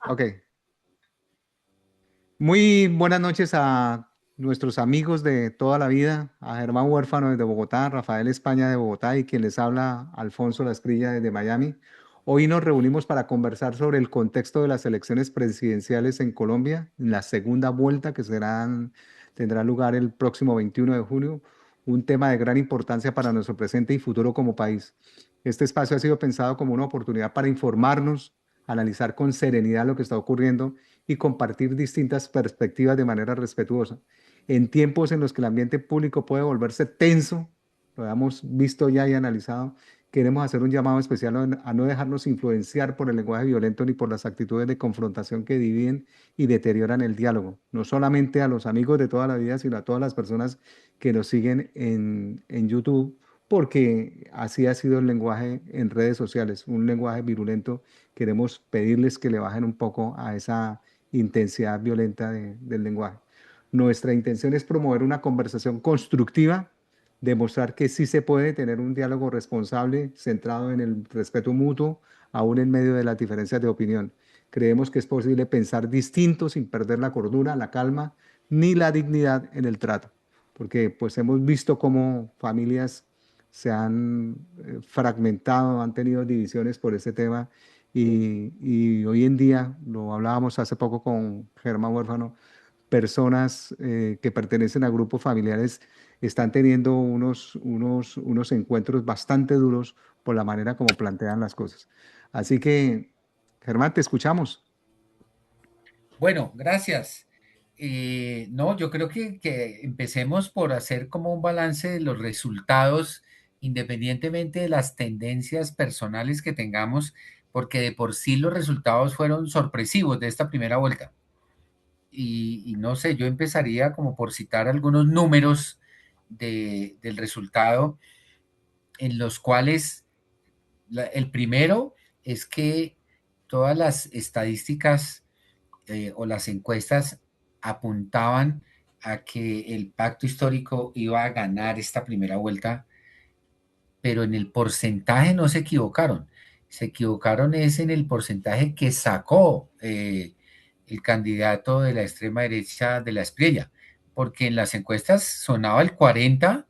Ok. Muy buenas noches a nuestros amigos de toda la vida, a Germán Huérfano desde Bogotá, Rafael España de Bogotá y quien les habla, Alfonso Lascrilla desde Miami. Hoy nos reunimos para conversar sobre el contexto de las elecciones presidenciales en Colombia, en la segunda vuelta que tendrá lugar el próximo 21 de junio, un tema de gran importancia para nuestro presente y futuro como país. Este espacio ha sido pensado como una oportunidad para informarnos, analizar con serenidad lo que está ocurriendo y compartir distintas perspectivas de manera respetuosa. En tiempos en los que el ambiente público puede volverse tenso, lo hemos visto ya y analizado, queremos hacer un llamado especial a no dejarnos influenciar por el lenguaje violento ni por las actitudes de confrontación que dividen y deterioran el diálogo, no solamente a los amigos de toda la vida, sino a todas las personas que nos siguen en YouTube, porque así ha sido el lenguaje en redes sociales, un lenguaje virulento. Queremos pedirles que le bajen un poco a esa intensidad violenta del lenguaje. Nuestra intención es promover una conversación constructiva, demostrar que sí se puede tener un diálogo responsable, centrado en el respeto mutuo, aún en medio de las diferencias de opinión. Creemos que es posible pensar distinto sin perder la cordura, la calma, ni la dignidad en el trato, porque pues hemos visto cómo familias se han fragmentado, han tenido divisiones por este tema y hoy en día, lo hablábamos hace poco con Germán Huérfano, personas que pertenecen a grupos familiares están teniendo unos encuentros bastante duros por la manera como plantean las cosas. Así que, Germán, te escuchamos. Bueno, gracias. No, yo creo que empecemos por hacer como un balance de los resultados, independientemente de las tendencias personales que tengamos, porque de por sí los resultados fueron sorpresivos de esta primera vuelta. Y no sé, yo empezaría como por citar algunos números del resultado en los cuales el primero es que todas las estadísticas o las encuestas apuntaban a que el pacto histórico iba a ganar esta primera vuelta, pero en el porcentaje no se equivocaron. Se equivocaron es en el porcentaje que sacó el candidato de la extrema derecha de la Espriella, porque en las encuestas sonaba el 40,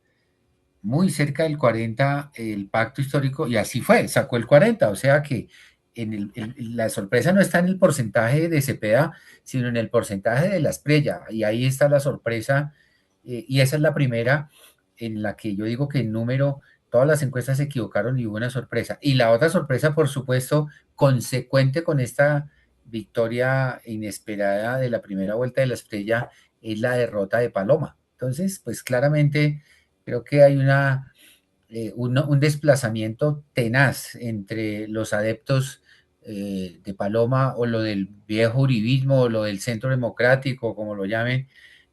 muy cerca del 40 el pacto histórico, y así fue, sacó el 40, o sea que la sorpresa no está en el porcentaje de Cepeda, sino en el porcentaje de la Espriella, y ahí está la sorpresa, y esa es la primera en la que yo digo que el número, todas las encuestas se equivocaron y hubo una sorpresa. Y la otra sorpresa, por supuesto, consecuente con esta victoria inesperada de la primera vuelta de la Espriella, es la derrota de Paloma. Entonces, pues claramente creo que hay un desplazamiento tenaz entre los adeptos de Paloma o lo del viejo uribismo o lo del centro democrático, como lo llamen,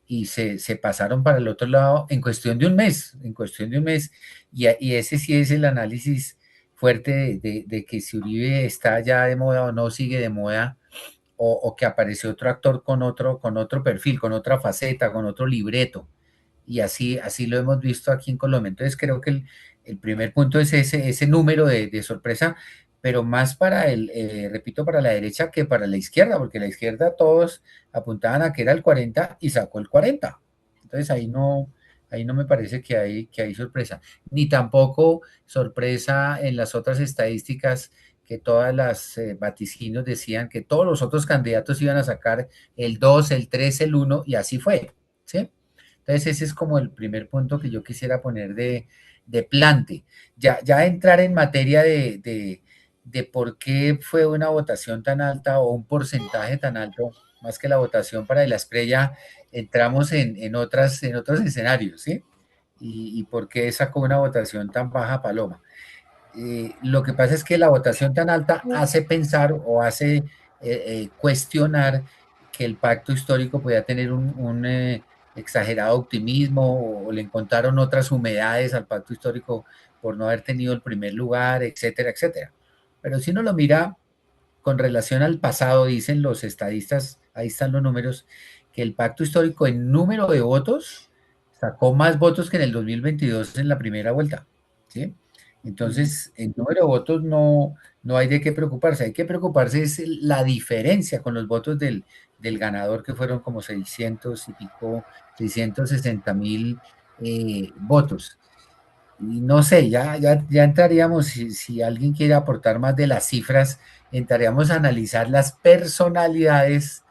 y se pasaron para el otro lado en cuestión de un mes, en cuestión de un mes. Y ese sí es el análisis fuerte de que si Uribe está ya de moda o no sigue de moda, o que apareció otro actor con otro perfil, con otra faceta, con otro libreto. Y así lo hemos visto aquí en Colombia. Entonces creo que el primer punto es ese número de sorpresa, pero más para repito, para la derecha que para la izquierda, porque la izquierda todos apuntaban a que era el 40 y sacó el 40. Entonces ahí no me parece que hay sorpresa. Ni tampoco sorpresa en las otras estadísticas que todas las vaticinios decían que todos los otros candidatos iban a sacar el 2, el 3, el uno, y así fue, ¿sí? Entonces ese es como el primer punto que yo quisiera poner de plante. Ya entrar en materia de por qué fue una votación tan alta o un porcentaje tan alto, más que la votación para la estrella, entramos en otros escenarios, ¿sí? Y por qué sacó una votación tan baja Paloma. Lo que pasa es que la votación tan alta hace pensar o hace cuestionar que el pacto histórico podía tener un exagerado optimismo o le encontraron otras humedades al pacto histórico por no haber tenido el primer lugar, etcétera, etcétera. Pero si uno lo mira con relación al pasado, dicen los estadistas, ahí están los números, que el pacto histórico en número de votos sacó más votos que en el 2022 en la primera vuelta, ¿sí? Mm. Entonces, el número de votos no hay de qué preocuparse. Hay que preocuparse es la diferencia con los votos del ganador, que fueron como 600 y pico, 660.000 votos. Y no sé, ya entraríamos, si alguien quiere aportar más de las cifras, entraríamos a analizar las personalidades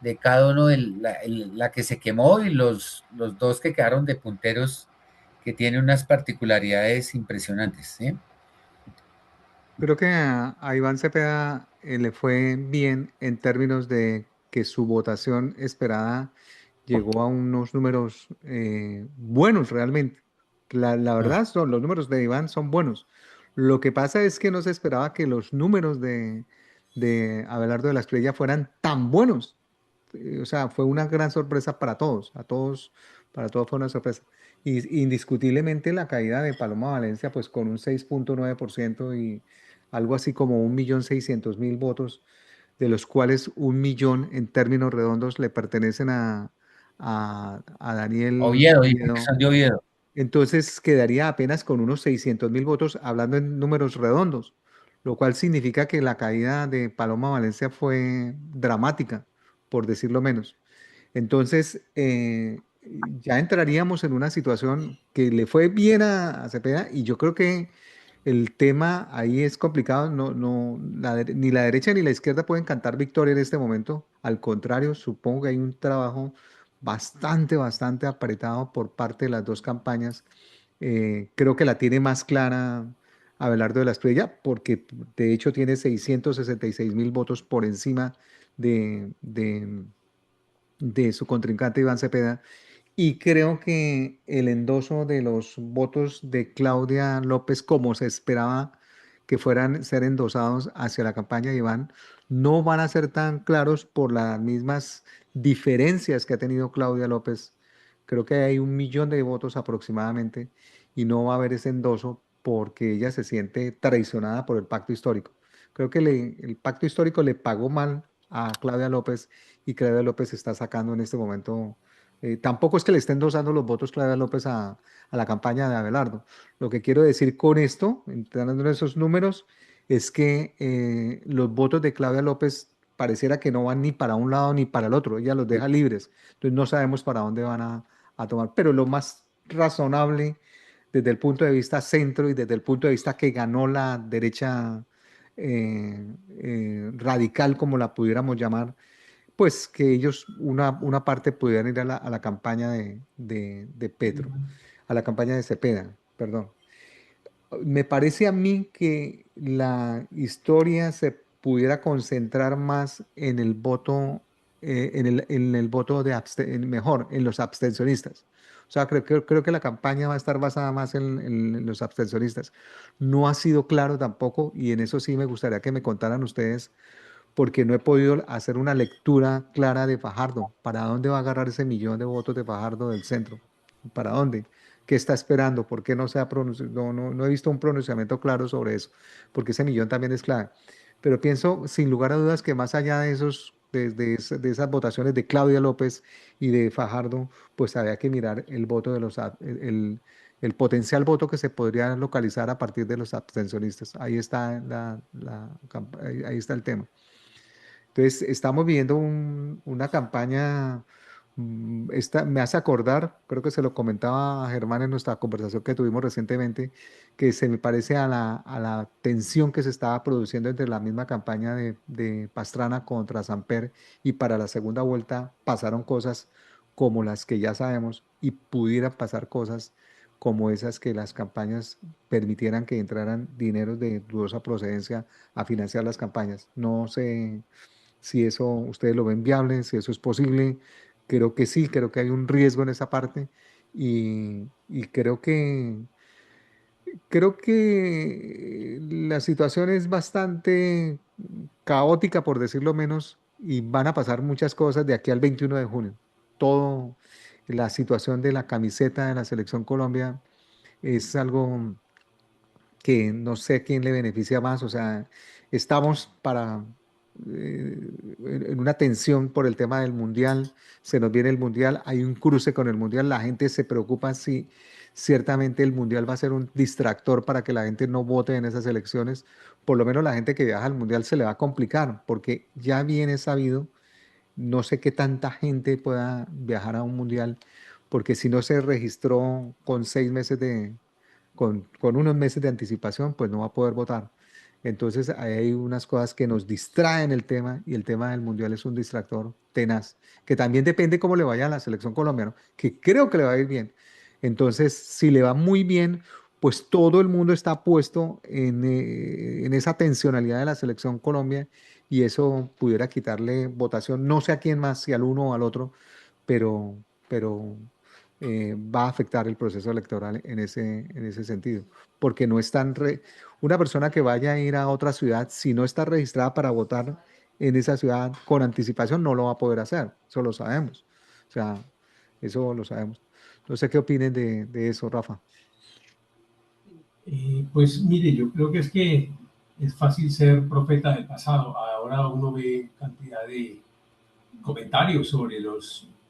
de cada uno, la que se quemó y los dos que quedaron de punteros, que tienen unas particularidades impresionantes, ¿sí? Creo que a Iván Cepeda le fue bien en términos de que su votación esperada llegó a unos números buenos realmente. La Ah, verdad, los números de Iván son buenos. Lo que pasa es que no se esperaba que los números de Abelardo de la Espriella fueran tan buenos. O sea, fue una gran sorpresa para todos, para todos fue una sorpresa. Y indiscutiblemente la caída de Paloma Valencia, pues con un 6,9% y algo así como 1.600.000 votos, de los cuales 1 millón en términos redondos le pertenecen a Daniel Oviedo, dicen que Oviedo. son de Oviedo. Entonces quedaría apenas con unos 600.000 votos, hablando en números redondos, lo cual significa que la caída de Paloma Valencia fue dramática, por decirlo menos. Entonces, ya entraríamos en una situación que le fue bien a Cepeda y yo creo que el tema ahí es complicado. No, no, ni la derecha ni la izquierda pueden cantar victoria en este momento. Al contrario, supongo que hay un trabajo bastante apretado por parte de las dos campañas. Creo que la tiene más clara Abelardo de la Espriella porque de hecho tiene 666.000 votos por encima de su contrincante Iván Cepeda. Y creo que el endoso de los votos de Claudia López, como se esperaba que fueran ser endosados hacia la campaña de Iván, no van a ser tan claros por las mismas diferencias que ha tenido Claudia López. Creo que hay 1 millón de votos aproximadamente y no va a haber ese endoso porque ella se siente traicionada por el pacto histórico. Creo que el pacto histórico le pagó mal a Claudia López y Claudia López está sacando en este momento. Tampoco es que le estén dosando los votos Claudia López a la campaña de Abelardo. Lo que quiero decir con esto, entrando en esos números, es que los votos de Claudia López pareciera que no van ni para un lado ni para el otro. Ella los deja libres. Entonces no sabemos para dónde van a tomar. Pero lo más razonable desde el punto de vista centro y desde el punto de vista que ganó la derecha radical, como la pudiéramos llamar, pues que ellos, una parte pudieran ir a la campaña de Petro, a la campaña de Cepeda, perdón. Me parece a mí que la historia se pudiera concentrar más en el voto, en el voto mejor, en los abstencionistas. O sea, creo que la campaña va a estar basada más en los abstencionistas. No ha sido claro tampoco, y en eso sí me gustaría que me contaran ustedes porque no he podido hacer una lectura clara de Fajardo. ¿Para dónde va a agarrar ese 1 millón de votos de Fajardo del centro? ¿Para dónde? ¿Qué está esperando? ¿Por qué no se ha pronunciado? No he visto un pronunciamiento claro sobre eso, porque ese 1 millón también es clave. Pero pienso, sin lugar a dudas, que más allá de de esas votaciones de Claudia López y de Fajardo, pues había que mirar el voto de el potencial voto que se podría localizar a partir de los abstencionistas. Ahí está ahí está el tema. Entonces, estamos viviendo una campaña, me hace acordar, creo que se lo comentaba a Germán en nuestra conversación que tuvimos recientemente, que se me parece a la tensión que se estaba produciendo entre la misma campaña de Pastrana contra Samper y para la segunda vuelta pasaron cosas como las que ya sabemos y pudieran pasar cosas como esas que las campañas permitieran que entraran dineros de dudosa procedencia a financiar las campañas. No sé si eso ustedes lo ven viable, si eso es posible. Creo que sí, creo que hay un riesgo en esa parte y creo que la situación es bastante caótica, por decirlo menos, y van a pasar muchas cosas de aquí al 21 de junio. Todo, la situación de la camiseta de la Selección Colombia es algo que no sé quién le beneficia más, o sea, estamos en una tensión por el tema del mundial, se nos viene el mundial, hay un cruce con el mundial, la gente se preocupa ciertamente el Mundial va a ser un distractor para que la gente no vote en esas elecciones. Por lo menos la gente que viaja al Mundial se le va a complicar, porque ya bien es sabido, no sé qué tanta gente pueda viajar a un Mundial, porque si no se registró con 6 meses con unos meses de anticipación, pues no va a poder votar. Entonces, ahí hay unas cosas que nos distraen el tema y el tema del mundial es un distractor tenaz, que también depende cómo le vaya a la selección colombiana, que creo que le va a ir bien. Entonces, si le va muy bien, pues todo el mundo está puesto en esa tensionalidad de la selección Colombia y eso pudiera quitarle votación, no sé a quién más, si al uno o al otro, pero va a afectar el proceso electoral en ese sentido, porque no están, una persona que vaya a ir a otra ciudad, si no está registrada para votar en esa ciudad con anticipación, no lo va a poder hacer, eso lo sabemos, o sea, eso lo sabemos. No sé qué opinen de eso, Rafa. Pues mire, yo creo que es fácil ser profeta del pasado. Ahora uno ve cantidad de comentarios sobre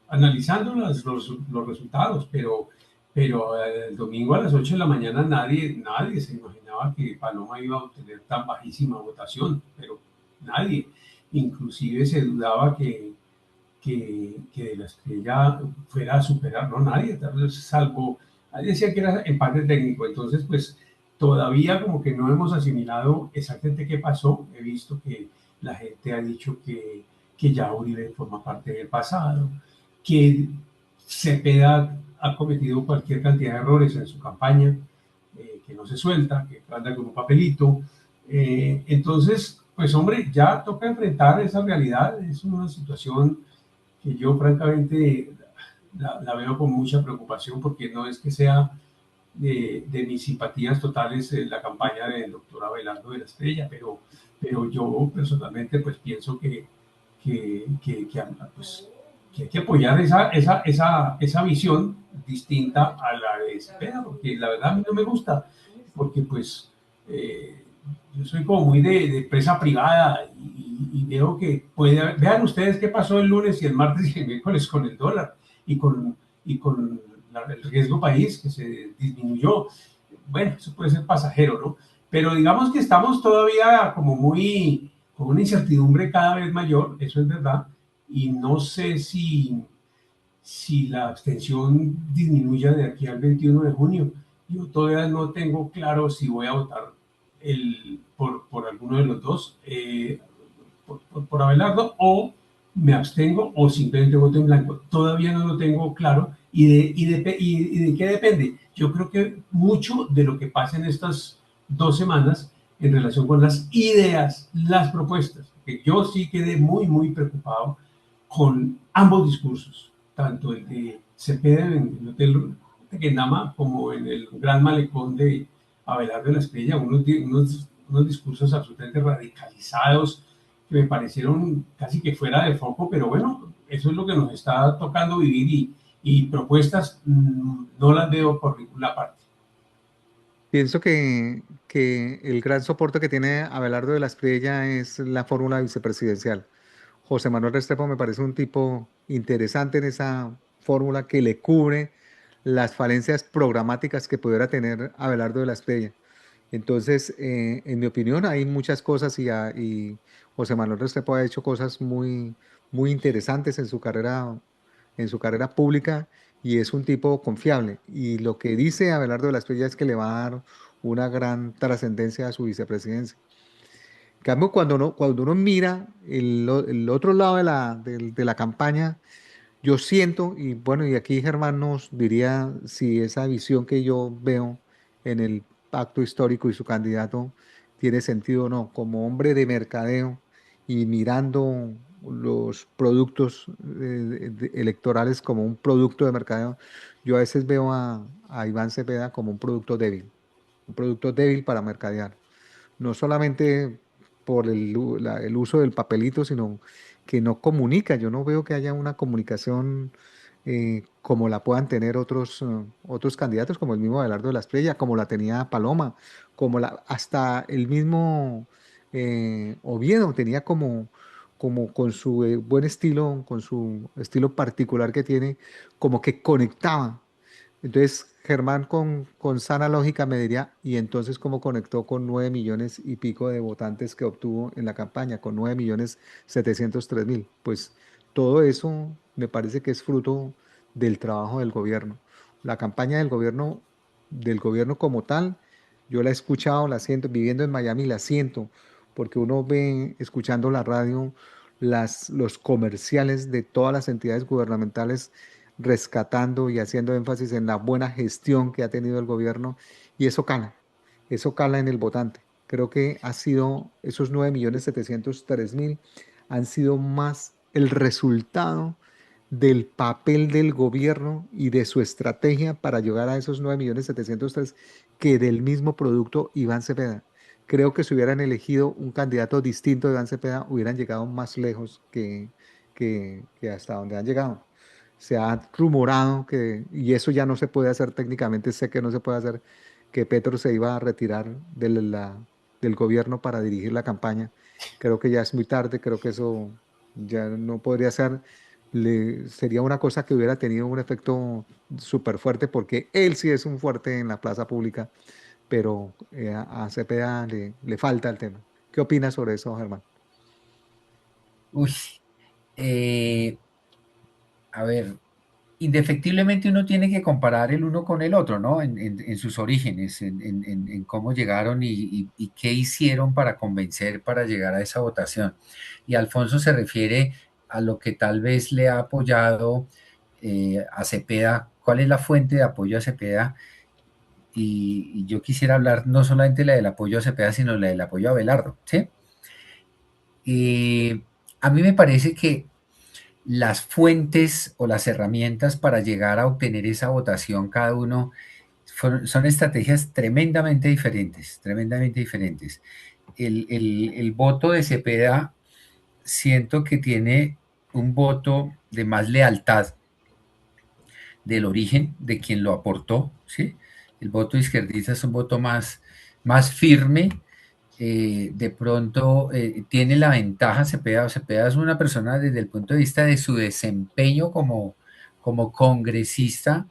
analizando los resultados, pero el domingo a las 8 de la mañana nadie se imaginaba que Paloma iba a obtener tan bajísima votación, pero nadie. Inclusive se dudaba que de la Estrella fuera a superar, no nadie, tal vez salvo, nadie decía que era empate técnico, entonces pues todavía como que no hemos asimilado exactamente qué pasó, he visto que la gente ha dicho que ya Uribe forma parte del pasado, que Cepeda ha cometido cualquier cantidad de errores en su campaña, que no se suelta, que anda con un papelito, entonces pues hombre, ya toca enfrentar esa realidad, es una situación que yo francamente la veo con mucha preocupación porque no es que sea de mis simpatías totales en la campaña del doctor Abelardo de la Estrella, pero yo personalmente pues pienso pues, que hay que apoyar esa visión distinta a la de Cepeda, porque la verdad a mí no me gusta, porque pues yo soy como muy de empresa privada y veo que puede haber, vean ustedes qué pasó el lunes y el martes y el miércoles con el dólar y con el riesgo país que se disminuyó. Bueno, eso puede ser pasajero, ¿no? Pero digamos que estamos todavía como muy, con una incertidumbre cada vez mayor, eso es verdad, y no sé si la abstención disminuya de aquí al 21 de junio. Yo todavía no tengo claro si voy a votar por alguno de los dos, por Abelardo, o me abstengo o simplemente voto en blanco. Todavía no lo tengo claro. ¿Y de qué depende? Yo creo que mucho de lo que pasa en estas 2 semanas en relación con las ideas, las propuestas, que yo sí quedé muy, muy preocupado con ambos discursos, tanto el de Cepeda en el Hotel Tequendama como en el Gran Malecón de Abelardo de la Estrella, unos discursos absolutamente radicalizados que me parecieron casi que fuera de foco, pero bueno, eso es lo que nos está tocando vivir y propuestas no las veo por ninguna parte. Pienso que el gran soporte que tiene Abelardo de la Espriella es la fórmula vicepresidencial. José Manuel Restrepo me parece un tipo interesante en esa fórmula que le cubre las falencias programáticas que pudiera tener Abelardo de la Espriella. Entonces, en mi opinión, hay muchas cosas y José Manuel Restrepo ha hecho cosas muy, muy interesantes en su carrera pública y es un tipo confiable. Y lo que dice Abelardo de la Espriella es que le va a dar una gran trascendencia a su vicepresidencia. En cambio, cuando uno mira el otro lado de la campaña, yo siento, y bueno, y aquí Germán nos diría si esa visión que yo veo en el pacto histórico y su candidato tiene sentido o no. Como hombre de mercadeo y mirando los productos electorales como un producto de mercadeo, yo a veces veo a Iván Cepeda como un producto débil para mercadear no solamente por el uso del papelito, sino que no comunica. Yo no veo que haya una comunicación como la puedan tener otros candidatos, como el mismo Abelardo de la Espriella, como la tenía Paloma, hasta el mismo Oviedo tenía como con su buen estilo, con su estilo particular que tiene, como que conectaba. Entonces, Germán con sana lógica me diría, ¿y entonces cómo conectó con 9 millones y pico de votantes que obtuvo en la campaña, con 9.703.000? Pues todo eso me parece que es fruto del trabajo del gobierno. La campaña del gobierno como tal, yo la he escuchado, la siento, viviendo en Miami la siento, porque uno ve, escuchando la radio, los comerciales de todas las entidades gubernamentales rescatando y haciendo énfasis en la buena gestión que ha tenido el gobierno y eso cala en el votante. Creo que ha sido, esos 9.703.000 han sido más el resultado del papel del gobierno y de su estrategia para llegar a esos 9.703.000 que del mismo producto Iván Cepeda. Creo que si hubieran elegido un candidato distinto de Iván Cepeda, hubieran llegado más lejos que hasta donde han llegado. Se ha rumorado que, y eso ya no se puede hacer técnicamente, sé que no se puede hacer, que Petro se iba a retirar del gobierno para dirigir la campaña. Creo que ya es muy tarde, creo que eso ya no podría ser. Sería una cosa que hubiera tenido un efecto súper fuerte porque él sí es un fuerte en la plaza pública, pero a Cepeda le falta el tema. ¿Qué opinas sobre eso, Germán? Uy, eh, a ver, indefectiblemente uno tiene que comparar el uno con el otro, ¿no? En sus orígenes, en cómo llegaron y qué hicieron para convencer para llegar a esa votación. Y Alfonso se refiere a lo que tal vez le ha apoyado a Cepeda. ¿Cuál es la fuente de apoyo a Cepeda? Y yo quisiera hablar no solamente la del apoyo a Cepeda, sino la del apoyo a Abelardo, ¿sí? Y a mí me parece que las fuentes o las herramientas para llegar a obtener esa votación, cada uno son estrategias tremendamente diferentes, tremendamente diferentes. El voto de Cepeda siento que tiene un voto de más lealtad del origen de quien lo aportó, ¿sí? El voto izquierdista es un voto más firme, de pronto tiene la ventaja Cepeda. Cepeda es una persona desde el punto de vista de su desempeño como congresista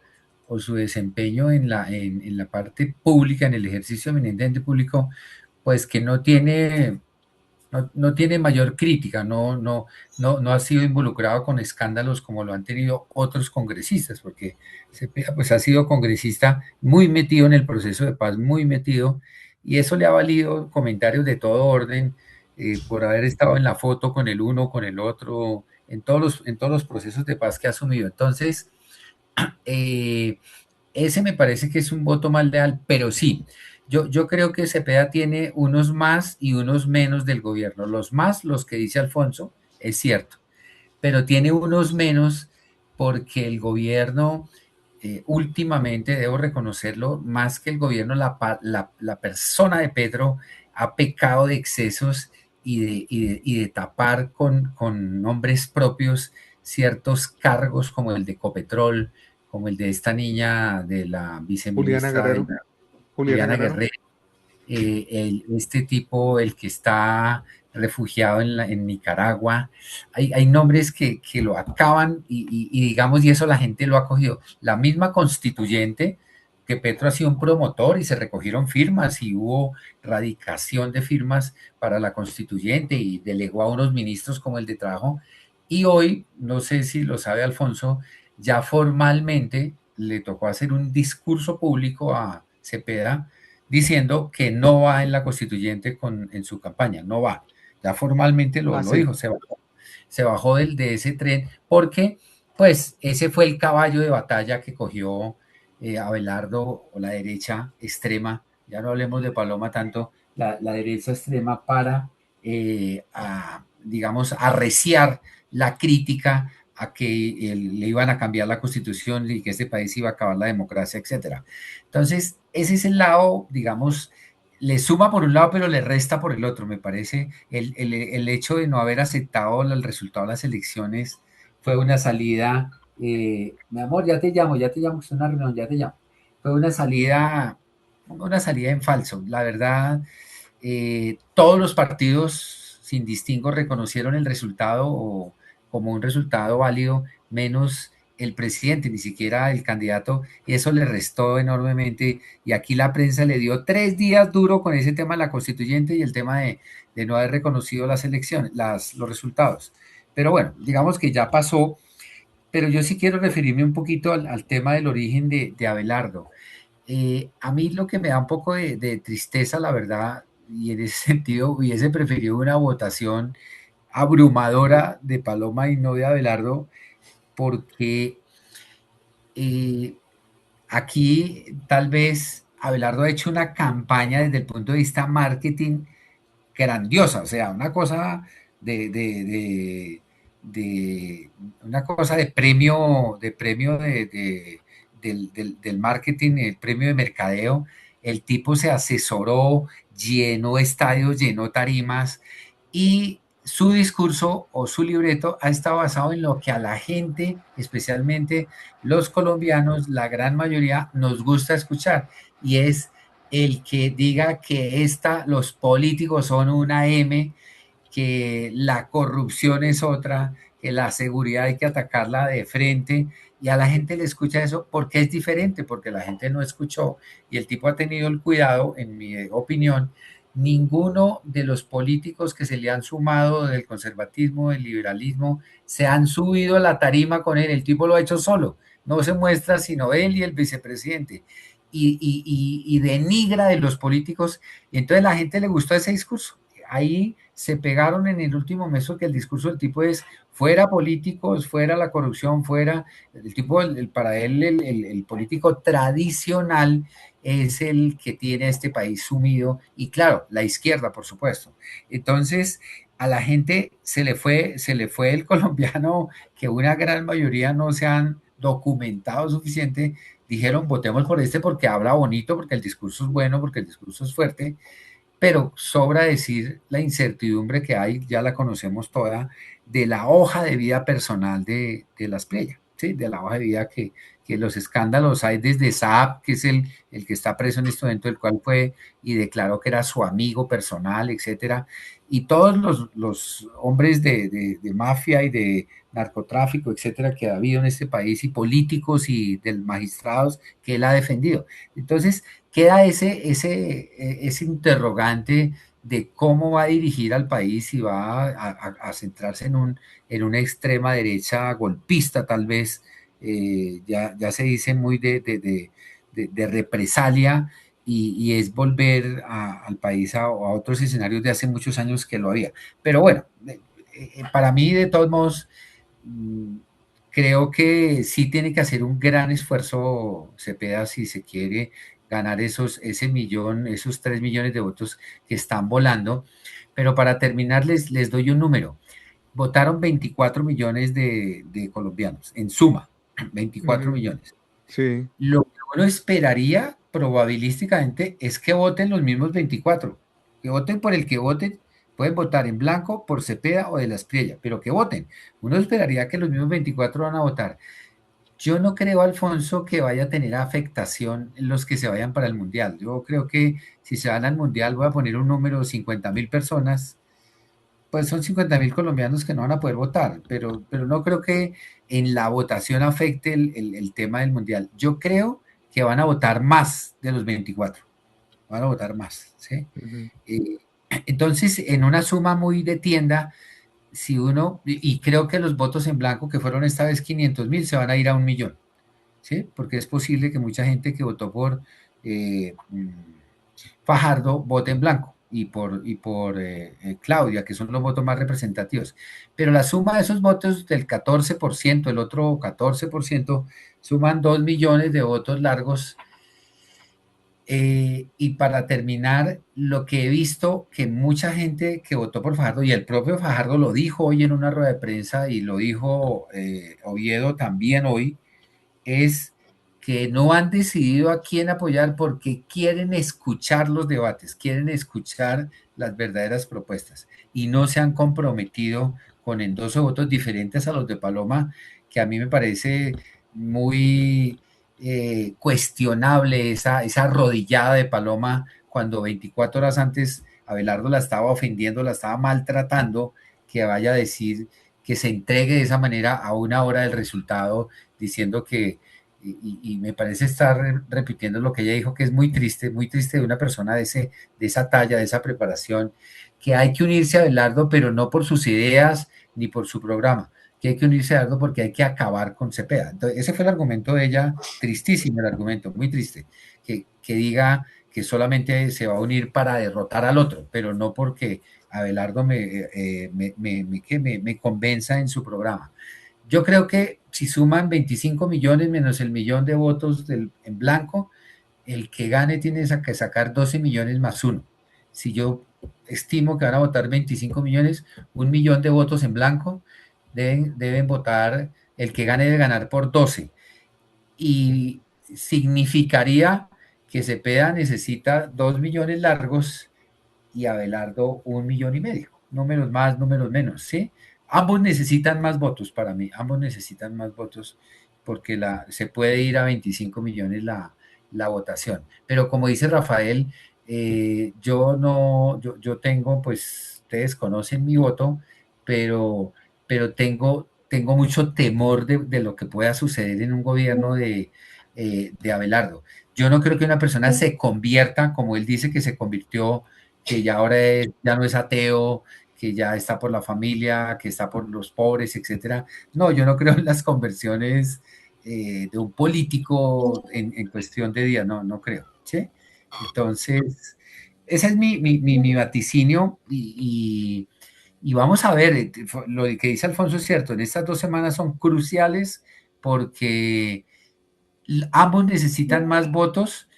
o su desempeño en la parte pública, en el ejercicio eminentemente público, pues que no tiene mayor crítica, no ha sido involucrado con escándalos como lo han tenido otros congresistas, porque Cepeda pues ha sido congresista muy metido en el proceso de paz, muy metido, y eso le ha valido comentarios de todo orden, por haber estado en la foto con el uno, con el otro, en todos los procesos de paz que ha asumido. Entonces, eh, ese me parece que es un voto más leal, pero sí, yo creo que Cepeda tiene unos más y unos menos del gobierno. Los más, los que dice Alfonso, es cierto, pero tiene unos menos porque el gobierno, últimamente, debo reconocerlo, más que el gobierno, la persona de Petro ha pecado de excesos y de tapar con nombres propios ciertos cargos como el de Copetrol, como el de esta niña de la Juliana viceministra Guerrero. Juliana Juliana Guerrero. Guerrero, este tipo, el que está refugiado en Nicaragua. Hay nombres que lo acaban y digamos, y eso la gente lo ha cogido. La misma constituyente, que Petro ha sido un promotor y se recogieron firmas y hubo radicación de firmas para la constituyente y delegó a unos ministros como el de trabajo. Y hoy, no sé si lo sabe Alfonso, ya formalmente le tocó hacer un discurso público a Cepeda diciendo que no va en la constituyente en su campaña, no va. Ya formalmente Ah, lo sí. dijo, se bajó de ese tren porque pues ese fue el caballo de batalla que cogió Abelardo o la derecha extrema, ya no hablemos de Paloma tanto, la derecha extrema para, digamos, arreciar la crítica a que le iban a cambiar la constitución y que este país iba a acabar la democracia, etcétera. Entonces, ese es el lado, digamos, le suma por un lado, pero le resta por el otro, me parece. El hecho de no haber aceptado el resultado de las elecciones fue una salida, mi amor, ya te llamo, es una reunión, ya te llamo. Fue una salida en falso. La verdad, todos los partidos sin distingo reconocieron el resultado como un resultado válido, menos el presidente, ni siquiera el candidato, y eso le restó enormemente, y aquí la prensa le dio 3 días duro con ese tema de la constituyente y el tema de no haber reconocido las elecciones, los resultados. Pero bueno, digamos que ya pasó, pero yo sí quiero referirme un poquito al tema del origen de Abelardo. A mí lo que me da un poco de tristeza, la verdad, y en ese sentido hubiese preferido una votación abrumadora de Paloma y no de Abelardo, porque eh, aquí tal vez Abelardo ha hecho una campaña desde el punto de vista marketing grandiosa, o sea, una cosa de, de, de, de- una cosa de premio del marketing, el premio de mercadeo. El tipo se asesoró, llenó estadios, llenó tarimas, y su discurso o su libreto ha estado basado en lo que a la gente, especialmente los colombianos, la gran mayoría, nos gusta escuchar, y es el que diga que los políticos son una M, que la corrupción es otra, que la seguridad hay que atacarla de frente, y a la gente le escucha eso porque es diferente, porque la gente no escuchó, y el tipo ha tenido el cuidado, en mi opinión. Ninguno de los políticos que se le han sumado del conservatismo, del liberalismo, se han subido a la tarima con él. El tipo lo ha hecho solo, no se muestra sino él y el vicepresidente, y denigra de los políticos, y entonces a la gente le gustó ese discurso. Ahí se pegaron en el último mes que el discurso del tipo es fuera políticos, fuera la corrupción, fuera el tipo, para él el político tradicional es el que tiene a este país sumido, y claro, la izquierda, por supuesto. Entonces, a la gente se le fue el colombiano, que una gran mayoría no se han documentado suficiente, dijeron votemos por este porque habla bonito, porque el discurso es bueno, porque el discurso es fuerte, pero sobra decir la incertidumbre que hay, ya la conocemos toda, de la hoja de vida personal de las playas, ¿sí? De la hoja de vida que los escándalos hay desde Saab, que es el que está preso en este momento, el cual fue y declaró que era su amigo personal, etcétera, y todos los hombres de mafia y de narcotráfico, etcétera, que ha habido en este país, y políticos y del magistrados que él ha defendido. Entonces, queda ese interrogante de cómo va a dirigir al país, si va a centrarse en una extrema derecha golpista, tal vez, ya se dice muy de represalia, y es volver al país a otros escenarios de hace muchos años que lo había. Pero bueno, para mí, de todos modos, mm, creo que sí tiene que hacer un gran esfuerzo Cepeda si se quiere ganar ese millón, esos 3 millones de votos que están volando. Pero para terminar, les doy un número. Votaron 24 millones de colombianos, en suma, 24 Ujú. millones. Sí. Lo que uno esperaría probabilísticamente es que voten los mismos 24, que voten por el que voten. Pueden votar en blanco por Cepeda o de la Espriella, pero que voten. Uno esperaría que los mismos 24 van a votar. Yo no creo, Alfonso, que vaya a tener afectación en los que se vayan para el Mundial. Yo creo que si se van al Mundial, voy a poner un número, 50.000 personas, pues son 50.000 colombianos que no van a poder votar, pero no creo que en la votación afecte el tema del Mundial. Yo creo que van a votar más de los 24, van a votar más, ¿sí? Ujú. Eh, entonces, en una suma muy de tienda, si uno, y creo que los votos en blanco, que fueron esta vez 500.000, se van a ir a 1 millón, ¿sí? Porque es posible que mucha gente que votó por Fajardo vote en blanco, y por Claudia, que son los votos más representativos. Pero la suma de esos votos del 14%, el otro 14%, suman 2 millones de votos largos. Y para terminar, lo que he visto, que mucha gente que votó por Fajardo, y el propio Fajardo lo dijo hoy en una rueda de prensa, y lo dijo Oviedo también hoy, es que no han decidido a quién apoyar porque quieren escuchar los debates, quieren escuchar las verdaderas propuestas, y no se han comprometido con endoso de votos diferentes a los de Paloma, que a mí me parece muy cuestionable esa arrodillada de Paloma cuando 24 horas antes Abelardo la estaba ofendiendo, la estaba maltratando, que vaya a decir que se entregue de esa manera a una hora del resultado, diciendo que, y me parece estar repitiendo lo que ella dijo, que es muy triste de una persona de esa talla, de esa preparación, que hay que unirse a Abelardo, pero no por sus ideas ni por su programa, que hay que unirse a Abelardo porque hay que acabar con Cepeda. Entonces, ese fue el argumento de ella, tristísimo el argumento, muy triste, que diga que solamente se va a unir para derrotar al otro, pero no porque Abelardo me convenza en su programa. Yo creo que si suman 25 millones menos el millón de votos en blanco, el que gane tiene que sacar 12 millones más uno. Si yo estimo que van a votar 25 millones, 1 millón de votos en blanco, deben votar, el que gane debe ganar por 12. Y significaría que Cepeda necesita 2 millones largos y Abelardo 1,5 millones. Números más, números menos, ¿sí? Ambos necesitan más votos para mí, ambos necesitan más votos porque se puede ir a 25 millones la votación. Pero como dice Rafael, yo no, yo tengo, pues ustedes conocen mi voto, pero, pero tengo mucho temor de lo que pueda suceder en un gobierno de Abelardo. Yo no creo que una persona se convierta, como él dice que se convirtió, que ya ahora ya no es ateo, que ya está por la familia, que está por los pobres, etcétera. No, yo no creo en las conversiones de un político en cuestión de días, no, no creo. ¿Sí? Entonces, ese es mi vaticinio y vamos a ver, lo que dice Alfonso es cierto, en estas 2 semanas son cruciales porque ambos necesitan más votos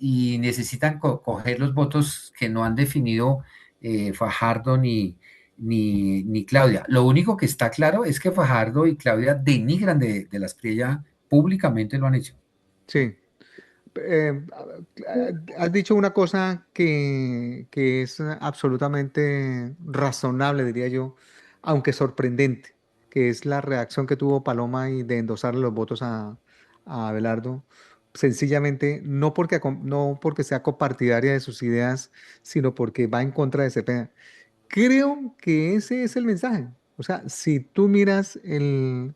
y necesitan coger los votos que no han definido Fajardo ni Claudia. Lo único que está claro es que Fajardo y Claudia denigran de la Espriella, públicamente lo han hecho. Sí. Eh, Has dicho una cosa que es absolutamente razonable, diría yo, aunque sorprendente, que es la reacción que tuvo Paloma y de endosarle los votos a Abelardo, sencillamente no porque sea copartidaria de sus ideas, sino porque va en contra de Cepeda. Creo que ese es el mensaje. O sea, si tú miras el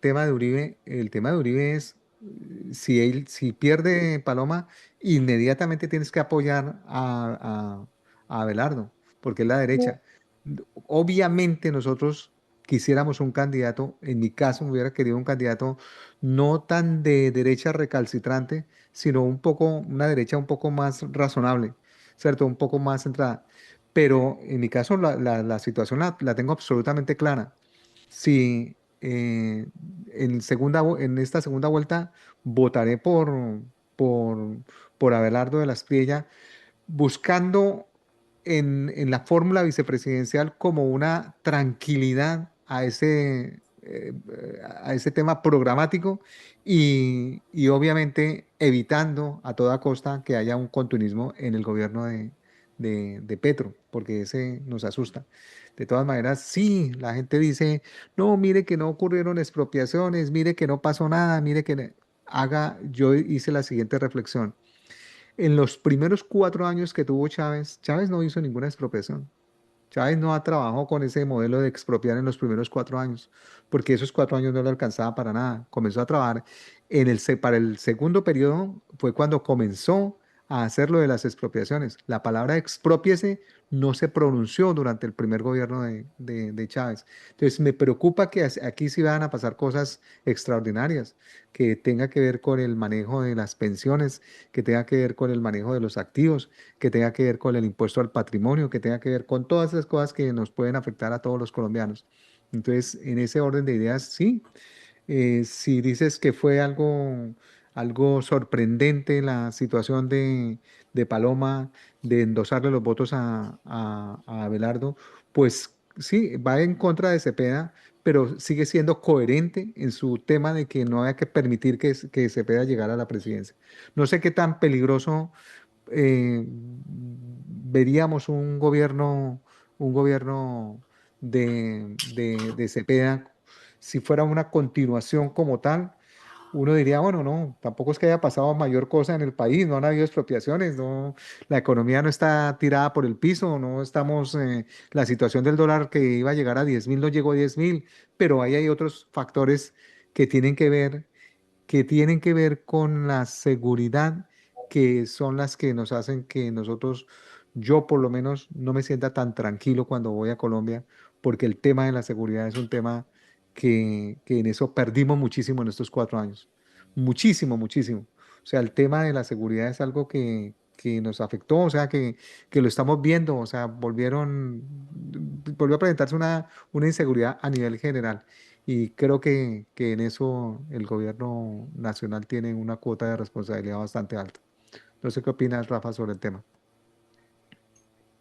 tema de Uribe, el tema de Uribe es, si pierde Paloma, inmediatamente tienes que apoyar a Abelardo, porque es la derecha. Obviamente nosotros quisiéramos un candidato, en mi caso me hubiera querido un candidato no tan de derecha recalcitrante, sino una derecha un poco más razonable, ¿cierto? Un poco más centrada. Pero en mi caso la situación la tengo absolutamente clara. Si en esta segunda vuelta votaré por, por Abelardo de la Espriella, buscando en la fórmula vicepresidencial como una tranquilidad a ese tema programático y obviamente evitando a toda costa que haya un continuismo en el gobierno de Petro, porque ese nos asusta. De todas maneras, sí, la gente dice, no, mire que no ocurrieron expropiaciones, mire que no pasó nada, mire que yo hice la siguiente reflexión. En los primeros 4 años que tuvo Chávez, Chávez no hizo ninguna expropiación. Chávez no ha trabajado con ese modelo de expropiar en los primeros 4 años, porque esos 4 años no le alcanzaba para nada. Comenzó a trabajar para el segundo periodo, fue cuando comenzó a hacer lo de las expropiaciones. La palabra expropiese no se pronunció durante el primer gobierno de Chávez. Entonces me preocupa que aquí sí van a pasar cosas extraordinarias, que tenga que ver con el manejo de las pensiones, que tenga que ver con el manejo de los activos, que tenga que ver con el impuesto al patrimonio, que tenga que ver con todas esas cosas que nos pueden afectar a todos los colombianos. Entonces, en ese orden de ideas, sí. Si dices que fue algo sorprendente la situación de Paloma, de endosarle los votos a Abelardo, pues sí, va en contra de Cepeda, pero sigue siendo coherente en su tema de que no haya que permitir que Cepeda llegara a la presidencia. No sé qué tan peligroso veríamos un gobierno de Cepeda si fuera una continuación como tal, uno diría, bueno, no, tampoco es que haya pasado mayor cosa en el país, no han habido expropiaciones, no, la economía no está tirada por el piso, no estamos, la situación del dólar que iba a llegar a 10.000 no llegó a 10.000, pero ahí hay otros factores que tienen que ver, que tienen que ver con la seguridad, que son las que nos hacen que nosotros, yo por lo menos, no me sienta tan tranquilo cuando voy a Colombia, porque el tema de la seguridad es un tema que en eso perdimos muchísimo en estos 4 años. Muchísimo, muchísimo. O sea, el tema de la seguridad es algo que nos afectó, o sea, que lo estamos viendo, o sea, volvió a presentarse una inseguridad a nivel general. Y creo que en eso el gobierno nacional tiene una cuota de responsabilidad bastante alta. No sé qué opinas, Rafa, sobre el tema.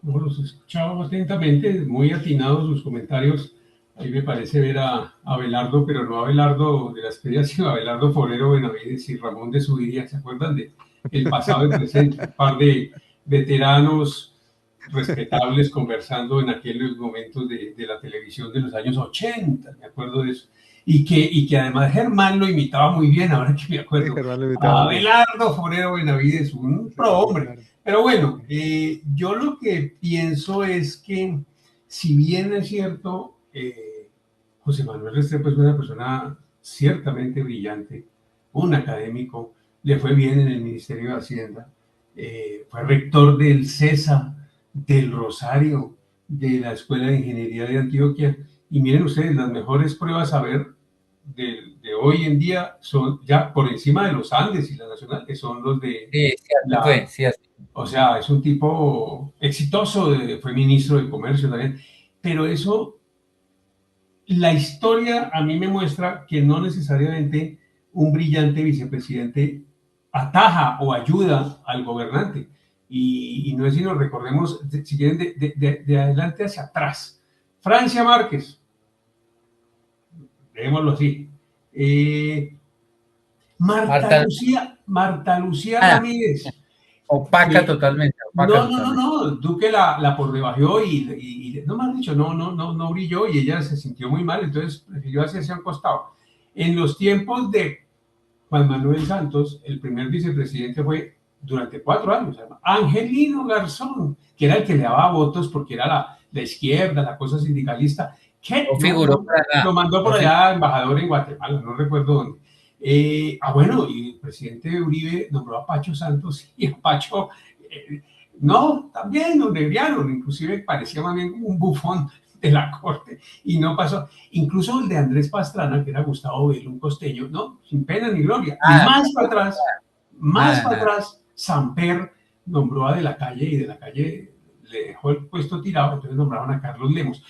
No, los escuchaba atentamente, muy atinados sus comentarios. Ahí me parece ver a Abelardo, pero no a Abelardo de la Espriella, sino a Abelardo Forero Benavides y Ramón de Subiría. ¿Se acuerdan de el pasado y presente? Un par de veteranos respetables conversando en aquellos momentos de la televisión de los años 80, me acuerdo de eso. Y que además Germán lo imitaba muy bien, ahora que me Sí, acuerdo. Germán lo invitaba A muy bien. Abelardo Forero Benavides, un Sí, pro hombre. claro. Pero bueno, yo lo que pienso es que, si bien es cierto, José Manuel Restrepo es una persona ciertamente brillante, un académico, le fue bien en el Ministerio de Hacienda, fue rector del CESA, del Rosario, de la Escuela de Ingeniería de Antioquia, y miren ustedes, las mejores pruebas a ver de hoy en día son ya por encima de los Andes y la Nacional, que son los de Sí, sí, así fue, la, sí, así. o sea, es un tipo exitoso, fue ministro de Comercio también, pero eso, la historia a mí me muestra que no necesariamente un brillante vicepresidente ataja o ayuda al gobernante. Y no es sino, recordemos, si quieren, de adelante hacia atrás. Francia Márquez, dejémoslo así. Eh, Marta, Marta Lucía ah, Ramírez, opaca que totalmente, opaca no, no, no, totalmente. no, Duque la por debajeó y no me han dicho, no brilló y ella se sintió muy mal, entonces prefirió hacerse a un costado. En los tiempos de Juan Manuel Santos, el primer vicepresidente fue durante 4 años, Angelino Garzón, que era el que le daba votos porque era la izquierda, la cosa sindicalista, que No figuró para nada, lo mandó por no allá embajador en Guatemala, no recuerdo dónde. Bueno, y el presidente Uribe nombró a Pacho Santos y a Pacho, eh, no, también lo negriaron, inclusive parecía más bien un bufón de la corte y no pasó. Incluso el de Andrés Pastrana, que era Gustavo Velo, un costeño, no, sin pena ni gloria. Y nada, más nada, para nada. atrás, Samper nombró a De la Calle y De la Calle le dejó el puesto tirado, entonces nombraron a Carlos Lemos.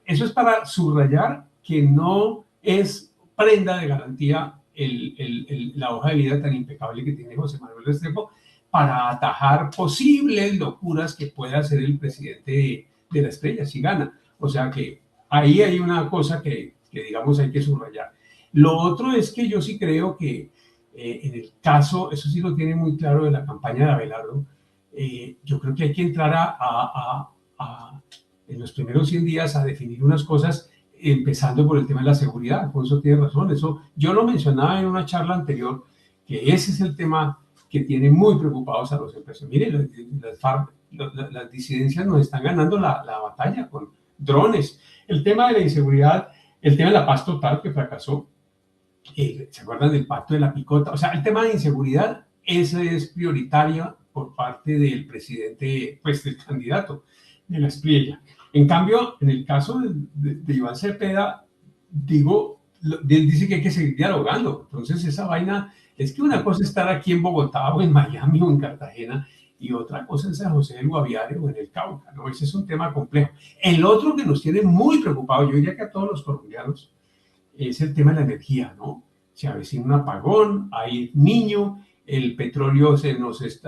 Eso es para subrayar que no es prenda de garantía la hoja de vida tan impecable que tiene José Manuel Restrepo para atajar posibles locuras que pueda hacer el presidente de la Estrella si gana. O sea que ahí hay una cosa que digamos hay que subrayar. Lo otro es que yo sí creo que en el caso, eso sí lo tiene muy claro de la campaña de Abelardo, yo creo que hay que entrar en los primeros 100 días a definir unas cosas, empezando por el tema de la seguridad. Por eso tiene razón. Eso yo lo mencionaba en una charla anterior, que ese es el tema que tiene muy preocupados a los empresarios. Miren, las disidencias nos están ganando la batalla con drones. El tema de la inseguridad, el tema de la paz total que fracasó, ¿se acuerdan del pacto de la picota? O sea, el tema de inseguridad, ese es prioritario por parte del presidente, pues del candidato de la Espriella. En cambio, en el caso de Iván Cepeda, digo, él dice que hay que seguir dialogando. Entonces, esa vaina es que una cosa es estar aquí en Bogotá o en Miami o en Cartagena y otra cosa en San José del Guaviare o en el Cauca, ¿no? Ese es un tema complejo. El otro que nos tiene muy preocupados, yo diría que a todos los colombianos, es el tema de la energía, ¿no? Se avecina un apagón, hay niño, el petróleo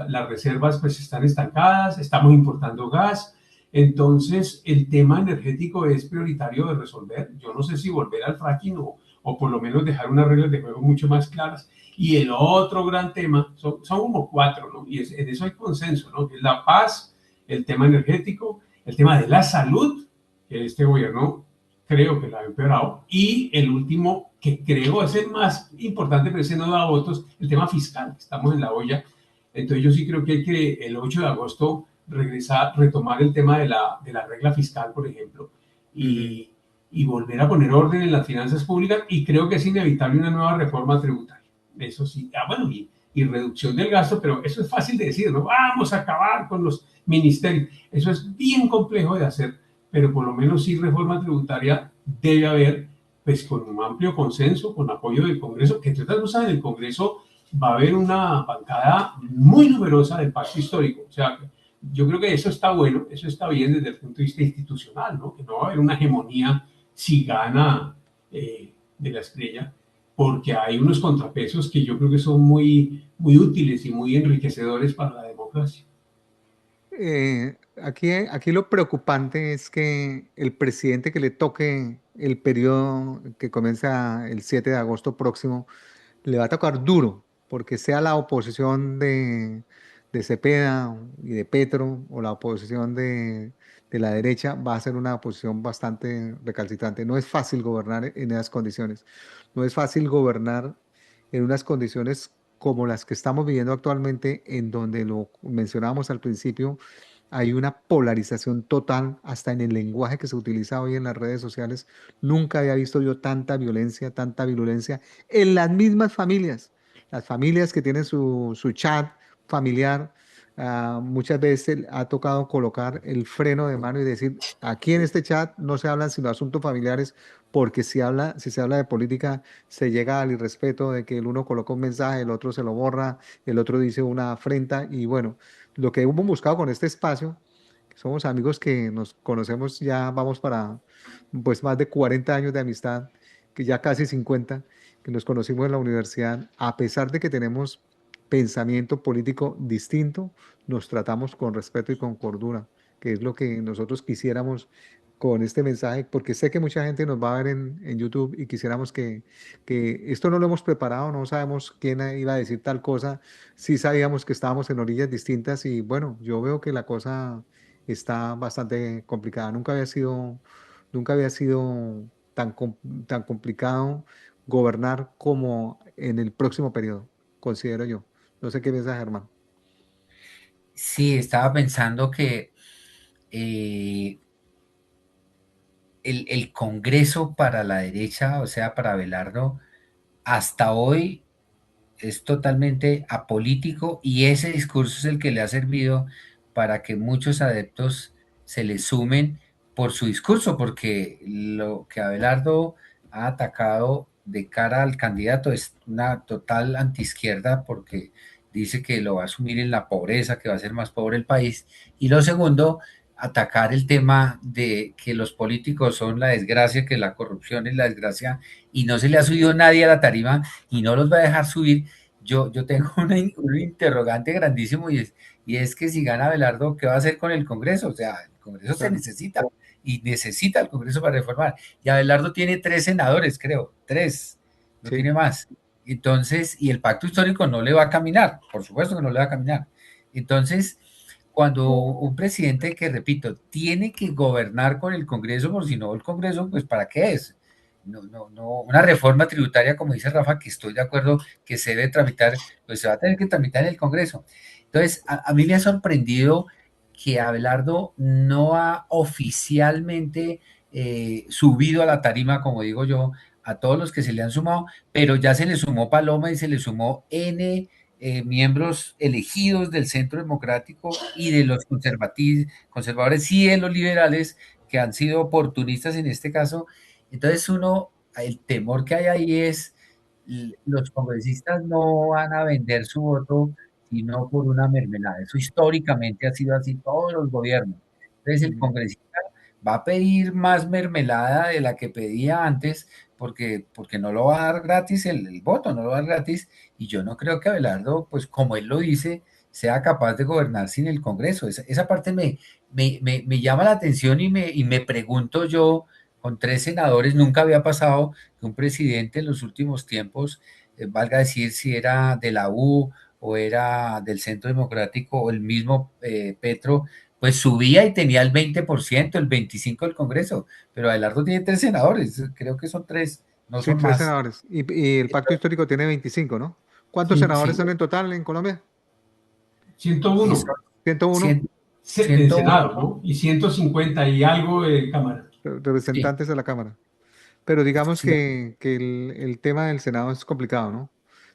las reservas pues están estancadas, estamos importando gas, entonces el tema energético es prioritario de resolver. Yo no sé si volver al fracking o por lo menos dejar unas reglas de juego mucho más claras. Y el otro gran tema, son como cuatro, ¿no? Y en eso hay consenso, ¿no? Que es la paz, el tema energético, el tema de la salud, que este gobierno creo que la ha empeorado. Y el último, que creo es el más importante, pero ese no da votos, el tema fiscal. Estamos en la olla. Entonces yo sí creo que hay que el 8 de agosto regresar, retomar el tema de la regla fiscal, por ejemplo, Ujú. y volver a poner orden en las finanzas públicas. Y creo que es inevitable una nueva reforma tributaria. Eso sí, bueno, y reducción del gasto, pero eso es fácil de decir, ¿no? Vamos a acabar con los ministerios. Eso es bien complejo de hacer, pero por lo menos sí reforma tributaria debe haber, pues con un amplio consenso, con apoyo del Congreso, que entre otras cosas en el Congreso va a haber una bancada muy numerosa del pacto histórico. O sea, yo creo que eso está bueno, eso está bien desde el punto de vista institucional, ¿no? Que no va a haber una hegemonía si gana de la estrella, porque hay unos contrapesos que yo creo que son muy útiles y muy enriquecedores para la democracia. Aquí lo preocupante es que el presidente que le toque el periodo que comienza el 7 de agosto próximo le va a tocar duro, porque sea la oposición de Cepeda y de Petro o la oposición de la derecha, va a ser una oposición bastante recalcitrante. No es fácil gobernar en esas condiciones. No es fácil gobernar en unas condiciones como las que estamos viviendo actualmente, en donde lo mencionábamos al principio, hay una polarización total hasta en el lenguaje que se utiliza hoy en las redes sociales. Nunca había visto yo tanta virulencia en las mismas familias. Las familias que tienen su chat familiar, muchas veces ha tocado colocar el freno de mano y decir, aquí en este chat no se hablan sino asuntos familiares, porque si se habla de política, se llega al irrespeto de que el uno coloca un mensaje, el otro se lo borra, el otro dice una afrenta, y bueno, lo que hemos buscado con este espacio, que somos amigos que nos conocemos ya, vamos para pues más de 40 años de amistad, que ya casi 50 que nos conocimos en la universidad, a pesar de que tenemos pensamiento político distinto, nos tratamos con respeto y con cordura, que es lo que nosotros quisiéramos con este mensaje, porque sé que mucha gente nos va a ver en YouTube y quisiéramos que esto no lo hemos preparado, no sabemos quién iba a decir tal cosa, sí sabíamos que estábamos en orillas distintas y bueno, yo veo que la cosa está bastante complicada. Nunca había sido tan complicado gobernar como en el próximo periodo, considero yo. No sé qué piensa Germán. Sí, estaba pensando que eh, el Congreso para la derecha, o sea, para Abelardo, hasta hoy es totalmente apolítico y ese discurso es el que le ha servido para que muchos adeptos se le sumen por su discurso, porque lo que Abelardo ha atacado de cara al candidato es una total antiizquierda porque dice que lo va a asumir en la pobreza, que va a ser más pobre el país. Y lo segundo, atacar el tema de que los políticos son la desgracia, que la corrupción es la desgracia y no se le ha subido nadie a la tarima y no los va a dejar subir. Yo tengo un interrogante grandísimo y es que si gana Belardo, ¿qué va a hacer con el Congreso? O sea, el Congreso se Claro. necesita y necesita el Congreso para reformar. Y Abelardo tiene 3 senadores, creo, 3, no Sí. tiene más. Entonces, y el pacto histórico no le va a caminar, por supuesto que no le va a caminar. Entonces, cuando un presidente que, repito, tiene que gobernar con el Congreso, por si no, el Congreso, pues ¿para qué es? No, una reforma tributaria, como dice Rafa, que estoy de acuerdo que se debe tramitar, pues se va a tener que tramitar en el Congreso. Entonces, a mí me ha sorprendido que Abelardo no ha oficialmente subido a la tarima, como digo yo, a todos los que se le han sumado, pero ya se le sumó Paloma y se le sumó N miembros elegidos del Centro Democrático y de los conservadores y de los liberales que han sido oportunistas en este caso. Entonces el temor que hay ahí es los congresistas no van a vender su voto sino por una mermelada. Eso históricamente ha sido así todos los gobiernos. Entonces el Mm. congresista va a pedir más mermelada de la que pedía antes porque no lo va a dar gratis el voto, no lo va a dar gratis y yo no creo que Abelardo, pues como él lo dice, sea capaz de gobernar sin el Congreso. Esa parte me llama la atención y me pregunto yo, con 3 senadores, nunca había pasado que un presidente en los últimos tiempos, valga decir si era de la U o era del Centro Democrático o el mismo Petro, pues subía y tenía el 20%, el 25% del Congreso, pero Abelardo tiene 3 senadores, creo que son 3, no Sí, son tres más. senadores. Y el pacto histórico tiene 25, ¿no? ¿Cuántos Sí, senadores Sí, son en total en Colombia? y 101 son 101 100, del 101, Senado, ¿no? Y 150 y algo de Cámara. sí, representantes de la Cámara. Pero digamos sí, que el tema del Senado es complicado, ¿no?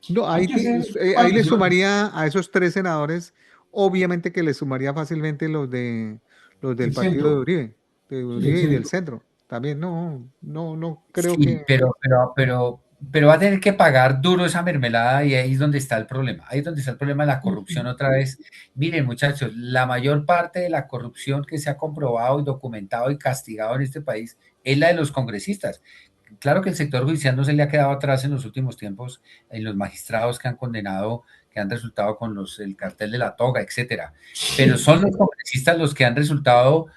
No, Hay que hacer ahí le coalición. sumaría a esos tres senadores, obviamente que le sumaría fácilmente los del El partido centro. de Sí, el Uribe y del centro. centro. También no creo sí, que pero va a tener que pagar duro esa mermelada y ahí es donde está el problema. Ahí es donde está el problema de la Sí, corrupción sí. otra vez. Miren, muchachos, la mayor parte de la corrupción que se ha comprobado y documentado y castigado en este país es la de los congresistas. Claro que el sector judicial no se le ha quedado atrás en los últimos tiempos, en los magistrados que han condenado, que han resultado con el cartel de la toga, etcétera. Pero Sí. son los congresistas los que han resultado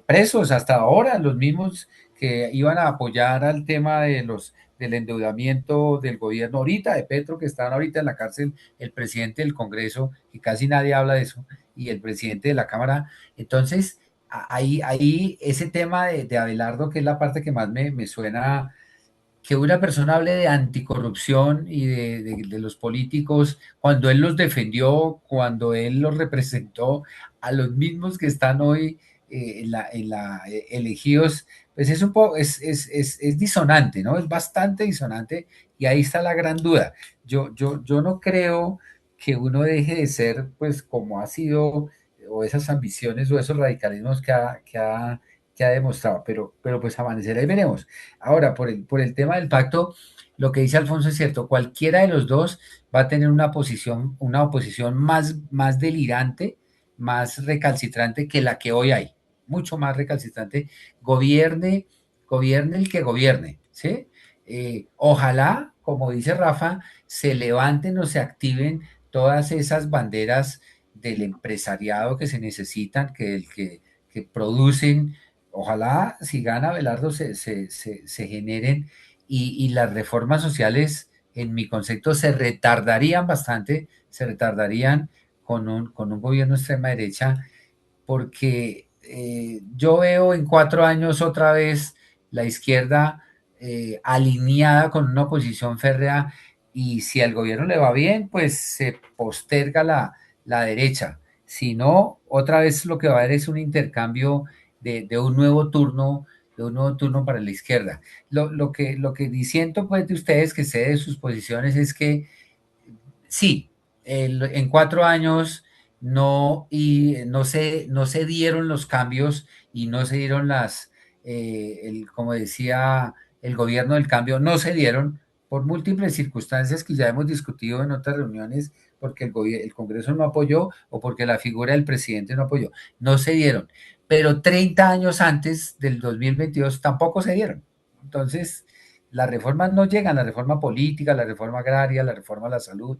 presos hasta ahora, los mismos que iban a apoyar al tema del endeudamiento del gobierno ahorita, de Petro, que están ahorita en la cárcel, el presidente del Congreso, que casi nadie habla de eso, y el presidente de la Cámara. Entonces, ahí ese tema de Abelardo, que es la parte que más me suena, que una persona hable de anticorrupción y de los políticos, cuando él los defendió, cuando él los representó, a los mismos que están hoy elegidos, pues es un poco, es disonante, ¿no? Es bastante disonante y ahí está la gran duda. Yo no creo que uno deje de ser, pues, como ha sido, o esas ambiciones o esos radicalismos que ha demostrado, pero pues amanecerá y veremos. Ahora, por el tema del pacto, lo que dice Alfonso es cierto, cualquiera de los dos va a tener una oposición más delirante, más recalcitrante que la que hoy hay, mucho más recalcitrante, gobierne, gobierne el que gobierne, ¿sí? Ojalá, como dice Rafa, se levanten o se activen todas esas banderas del empresariado que se necesitan, que producen. Ojalá, si gana Belardo, se generen y las reformas sociales, en mi concepto, se retardarían bastante, se retardarían con un gobierno de extrema derecha, porque yo veo en 4 años otra vez la izquierda alineada con una oposición férrea y si al gobierno le va bien, pues se posterga la derecha. Si no, otra vez lo que va a haber es un intercambio de un nuevo turno, de un nuevo turno para la izquierda. Lo que disiento pues de ustedes, que sé de sus posiciones, es que sí, en 4 años no se dieron los cambios y no se dieron como decía el gobierno del cambio, no se dieron por múltiples circunstancias que ya hemos discutido en otras reuniones, porque el Congreso no apoyó o porque la figura del presidente no apoyó, no se dieron. Pero 30 años antes del 2022 tampoco se dieron. Entonces, las reformas no llegan, la reforma política, la reforma agraria, la reforma a la salud,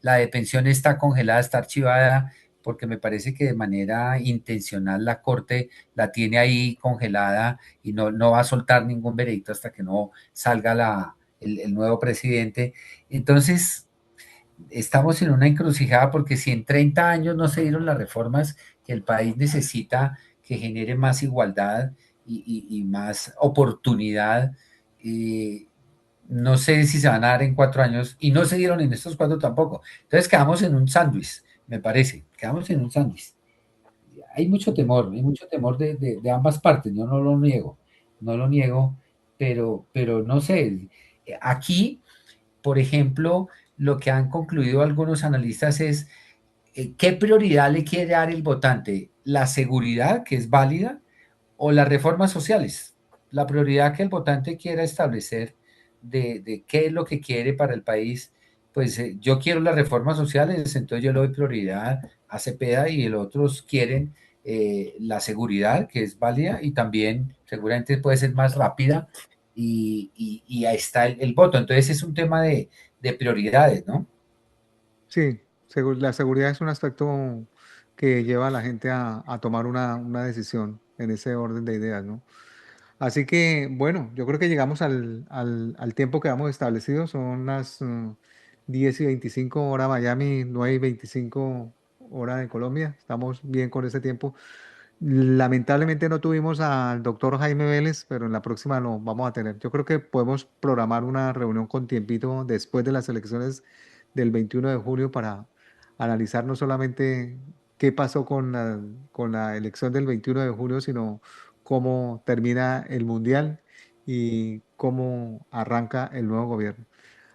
la de pensión está congelada, está archivada, porque me parece que de manera intencional la Corte la tiene ahí congelada y no va a soltar ningún veredicto hasta que no salga el nuevo presidente. Entonces, estamos en una encrucijada porque si en 30 años no se dieron las reformas que el país necesita, que genere más igualdad y más oportunidad, eh, no sé si se van a dar en 4 años y no se dieron en estos cuatro tampoco. Entonces quedamos en un sándwich, me parece, quedamos en un sándwich. Hay mucho temor de ambas partes, yo no lo niego, no lo niego, pero no sé, aquí, por ejemplo, lo que han concluido algunos analistas es qué prioridad le quiere dar el votante, la seguridad, que es válida, o las reformas sociales. La prioridad que el votante quiera establecer de qué es lo que quiere para el país, pues yo quiero las reformas sociales, entonces yo le doy prioridad a Cepeda y los otros quieren la seguridad, que es válida y también seguramente puede ser más rápida y ahí está el voto. Entonces es un tema de prioridades, ¿no? Sí, la seguridad es un aspecto que lleva a la gente a tomar una decisión en ese orden de ideas, ¿no? Así que, bueno, yo creo que llegamos al tiempo que hemos establecido. Son las 10:25 hora Miami, 9:25 hora de Colombia. Estamos bien con ese tiempo. Lamentablemente no tuvimos al doctor Jaime Vélez, pero en la próxima lo vamos a tener. Yo creo que podemos programar una reunión con tiempito después de las elecciones del 21 de julio para analizar no solamente qué pasó con la elección del 21 de julio, sino cómo termina el mundial y cómo arranca el nuevo gobierno.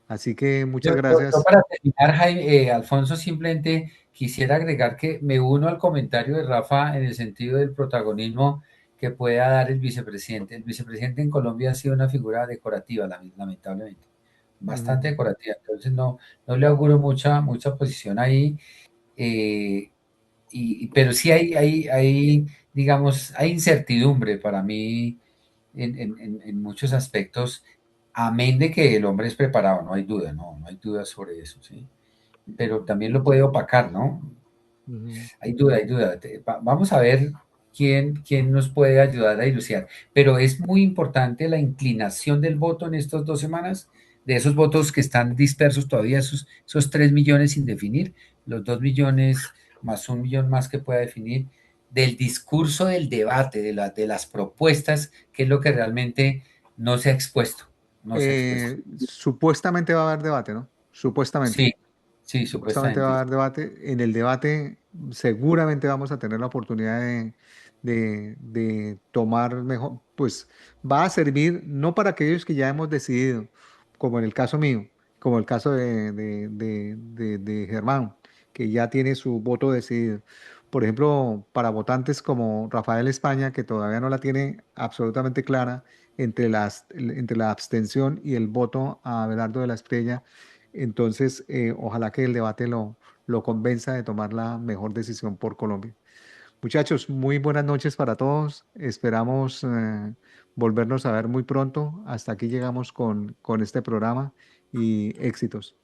Así que muchas Yo gracias. para terminar, Jaime, Alfonso, simplemente quisiera agregar que me uno al comentario de Rafa en el sentido del protagonismo que pueda dar el vicepresidente. El vicepresidente en Colombia ha sido una figura decorativa, lamentablemente, bastante Mm, decorativa. Entonces no le auguro mucha posición ahí, eh, pero sí digamos, hay incertidumbre para mí en muchos aspectos, amén de que el hombre es preparado, no hay duda, no hay duda sobre eso, ¿sí? Pero también lo puede opacar, ¿no? ujú. Hay duda. Vamos a ver quién nos puede ayudar a dilucidar. Pero es muy importante la inclinación del voto en estas 2 semanas, de esos votos que están dispersos todavía, esos 3 millones sin definir, los 2 millones más 1 millón más que pueda definir, del discurso del debate, de las propuestas, que es lo que realmente no se ha expuesto. No se ha expuesto. Supuestamente va a haber debate, ¿no? Supuestamente. Sí, sí, Supuestamente va a supuestamente. haber debate. En el debate seguramente vamos a tener la oportunidad de tomar mejor, pues va a servir no para aquellos que ya hemos decidido, como en el caso mío, como el caso de Germán, que ya tiene su voto decidido. Por ejemplo, para votantes como Rafael España, que todavía no la tiene absolutamente clara entre la abstención y el voto a Abelardo de la Estrella. Entonces, ojalá que el debate lo convenza de tomar la mejor decisión por Colombia. Muchachos, muy buenas noches para todos. Esperamos volvernos a ver muy pronto. Hasta aquí llegamos con este programa y éxitos.